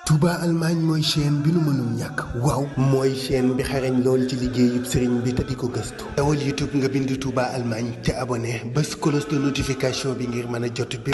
Touba Allemagne mooy chaîne bi nu mënul ñàkk waaw mooy chaîne bi xarañ lool ci liggéeyub sëriñ bi te di ko gëstu dawal YouTube nga bind Touba Allemagne te abonné bés cloche de notification bi ngir mën a jot bi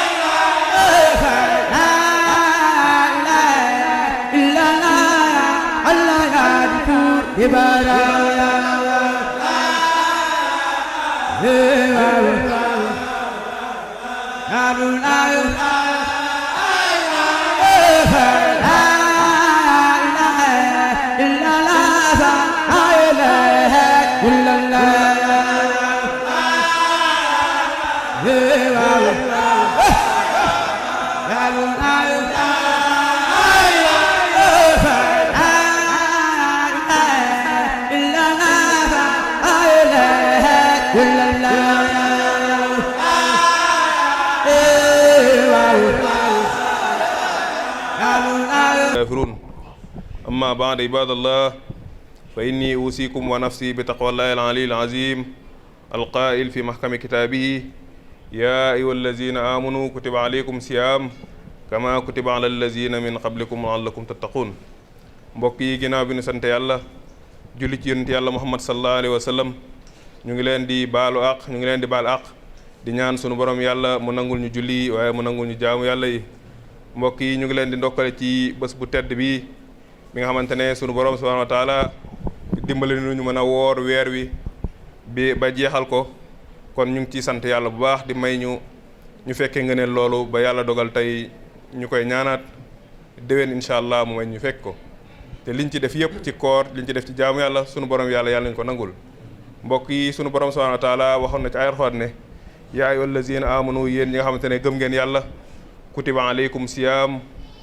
أما بعد عباد الله فإني أوصيكم ونفسي بتقوى الله العلي العظيم القائل في محكم كتابه يا أيها الذين آمنوا كتب عليكم صيام كما كتب على الذين من قبلكم لعلكم تتقون mbokk yi ginnaaw bi nu sant yàlla julli ci yonent yàlla Muhammad sallallahu alayhi wa sallam ñu ngi leen di baalu àq ñu ngi leen di baal àq di ñaan sunu borom yàlla mu nangul ñu julli waaye mu nangul ñu jaamu yàlla yi mbokk yi ñu ngi leen di ndokkale ci bés bu tedd bi nga xamante ne sunu borom subhanahu wa taala dimbali nu ñu mën a woor weer wi bi ba jeexal ko kon ñu ngi ciy sant yàlla bu baax di may ñu fekkee nga ne loolu ba yàlla dogal tey ñu koy ñaanaat déwén incha allah mu may ñu fekk ko te liñ ci def yëpp ci koor liñ ci def ci jaamu yàlla sunu borom yàlla nañ ko nangul mbokk yi sunu borom subhanahu wa taala waxoon na ci ay Alxuraan ne yaa ayyuhal lazina amanu yéen ñi nga xamante ne gëm ngeen yàlla kutiba alaykum siyaam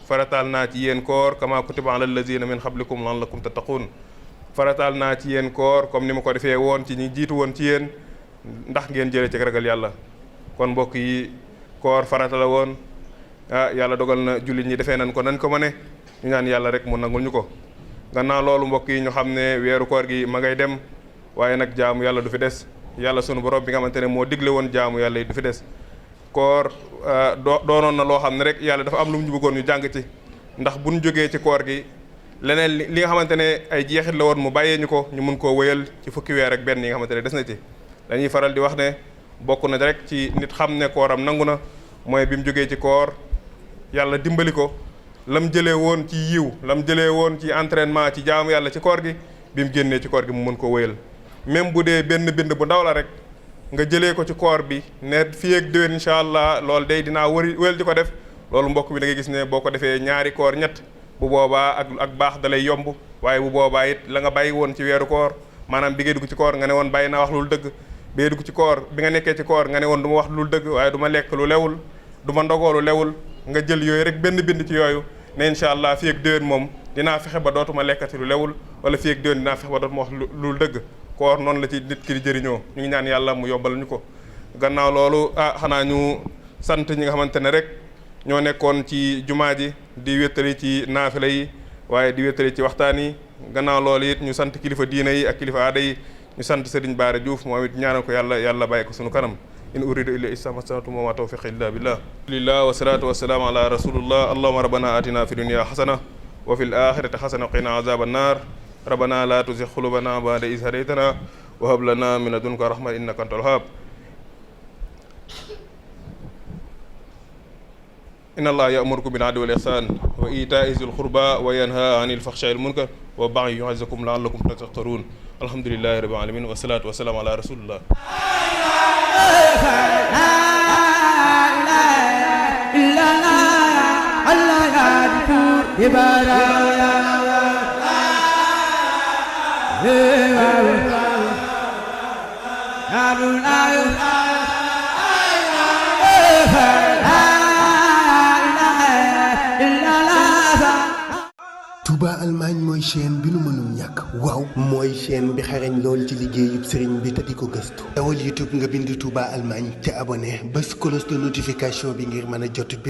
farataal naa ci yéen koor kama kutiba ala allazina min qablikum la'allakum tattaqun farataal naa ci yéen koor comme ni ma ko defee woon ci ñi jiitu woon ci yéen ndax ngeen jëlee ci ragal yàlla kon mbokk yi koor farata la woon yàlla dogal na jullit ñi defee nañ ko nañ ko mëne ñu ñaan yàlla rek mu nangul ñu ko gannaaw loolu mbokk yi ñu xam ne weeru koor gi ma ngay dem waaye nag jaamu yàlla du fi des yàlla sunu borom bi nga xamante ne moo digle woon jaamu yàlla yi du fi des koor doonoon na loo xam ne rek yàlla dafa am lu mu ñu bëggoon ñu jàng ci ndax buñ jógee ci koor gi leneen li nga xamante ne ay jeexit la woon mu bàyyee ñu ko ñu mun koo wëyal ci fukki weer ak benn yi nga xamante ne des na ci dañuy faral di wax ne bokk na rek ci nit xam ne kooram nangu na mooy bi mu jógee ci koor yàlla dimbali ko lam jëlee woon ci yiw lam jëlee woon ci entraînement ci jaamu yàlla ci koor gi bi mu génnee ci koor gi mu mën koo wëyal même bu dee benn bind bu ndaw la rek nga jëlee ko ci koor bi ne fii ak déwén incha allah loolu day dinaa wël di ko def loolu mbokk bi da ngay gis ne boo ko defee ñaari koor ñett bu boobaa ak baax da lay yomb waaye bu boobaa it la nga bàyyi woon ci weeru koor maanaam bi ngay dugg ci koor nga ne woon bàyyi naa wax lu dëgg bi ngay dugg ci koor bi nga nekkee ci koor nga ne woon du ma wax lu dëgg waaye du ma lekk lu lewul du ma ndogoo lu lewul nga jël yooyu rek benn bind ci yooyu ne incha allah fii ak déwén moom dinaa fexe ba dootuma lekkati lu lewul wala fii ak déwén dinaa fexe ba dootuma wax lu dëgg koor noonu la ci nit ki di jëriñoo ñu ngi ñaan yàlla mu yombal ñu ko gannaaw loolu xanaa ñu sant ñi nga xamante ne rek ñoo nekkoon ci jumaa ji di wéttali ci naafila yi waaye di wéttali ci waxtaan yi gannaaw loolu it ñu sant kilifa diina yi ak kilifa aada yi ñu sant Serigne Bara Diouf moom it ñaanal ko yàlla bàyyi ko sunu kanam in uridu illa islam astatuma wa ma tawfiqi illa billah alhamdulillah wa salatu wa salaam ala rasulillah allahumma rabbana atina fi dunya hasana wa fil akhirati hasana wa qina azaban nar rabbana la tuzigh qulubana ba'da idh hadaytana wa hab lana min ladunka rahmatan innaka antal wahhab inna allaha ya'murukum bil 'adli wal ihsan wa ita'i dhil qurba wa yanha 'anil fahsha'i wal munkar wa baghi yu'izzukum la'allakum tadhakkarun alhamdulillahi rabbil alamin wa salatu wa salam ala rasulillah Touba Allemagne mooy chaîne bi nu mënul ñàkk waaw mooy chaîne bi xarañ lool ci liggéeyub sëriñ bi te di ko gëstu dawal YouTube nga bind Touba Allemagne te abonné bés cloche de notification bi ngir mën a jot bi